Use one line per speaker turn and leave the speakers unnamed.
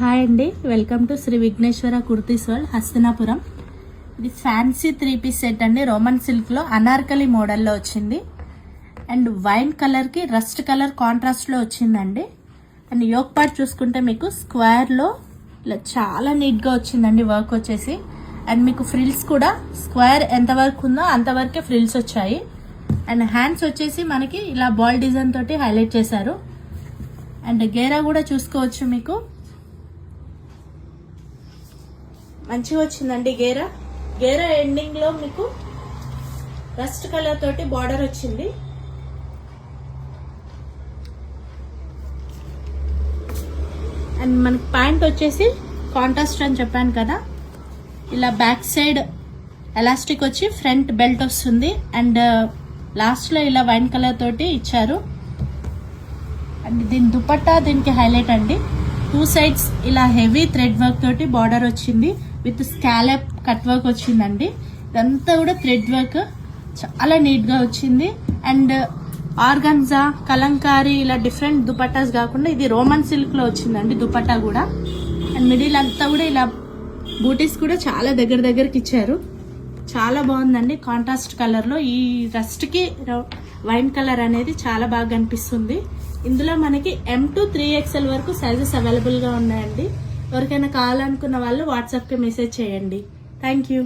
Hi అండి, welcome to Shri Vighneshwara Kurtis World Hastinapuram. ఇది fancy 3-పీస్ సెట్ అండి. రోమన్ సిల్క్లో అనార్కలి మోడల్లో వచ్చింది అండ్ వైన్ కలర్కి రస్ట్ కలర్ కాంట్రాస్ట్లో వచ్చిందండి. అండ్ యోక్ పార్ట్ చూసుకుంటే మీకు స్క్వేర్లో ఇలా చాలా నీట్గా వచ్చిందండి వర్క్ వచ్చేసి. అండ్ మీకు ఫ్రిల్స్ కూడా స్క్వేర్ ఎంత వర్క్ ఉందో అంతవరకే ఫ్రిల్స్ వచ్చాయి. అండ్ హ్యాండ్స్ వచ్చేసి మనకి ఇలా బాల్ డిజైన్ తోటి హైలైట్ చేశారు. అండ్ గేరా కూడా చూసుకోవచ్చు, మీకు మంచిగా వచ్చిందండి. గేరా ఎండింగ్ లో మీకు రస్ట్ కలర్ తోటి బార్డర్ వచ్చింది. అండ్ మనకి ప్యాంట్ వచ్చేసి కాంట్రాస్ట్ అని చెప్పాను కదా, ఇలా బ్యాక్ సైడ్ ఎలాస్టిక్ వచ్చి ఫ్రంట్ బెల్ట్ వస్తుంది. అండ్ లాస్ట్ లో ఇలా వైన్ కలర్ తోటి ఇచ్చారు. అండ్ దీని దుపట్టా దీనికి హైలైట్ అండి. 2 సైడ్స్ ఇలా హెవీ థ్రెడ్ వర్క్ తోటి బార్డర్ వచ్చింది విత్ స్కాలప్ కట్ వర్క్ వచ్చిందండి. ఇదంతా కూడా థ్రెడ్ వర్క్ చాలా నీట్ గా వచ్చింది. అండ్ ఆర్గన్జా, కలంకారీ ఇలా డిఫరెంట్ దుపట్టాస్ కాకుండా ఇది రోమన్ సిల్క్ లో వచ్చిందండి దుపట్టా కూడా. అండ్ మిడిల్ అంతా కూడా ఇలా బూటీస్ కూడా చాలా దగ్గరికి ఇచ్చారు. చాలా బాగుందండి కాంట్రాస్ట్ కలర్ లో. ఈ రస్ట్ కి వైన్ కలర్ అనేది చాలా బాగా కనిపిస్తుంది. ఇందులో మనకి M to 3XL వరకు సైజెస్ అవైలబుల్ గా ఉన్నాయండి. ఎవరికైనా కావాలనుకున్న వాళ్ళు వాట్సాప్ కి మెసేజ్ చేయండి. Thank you.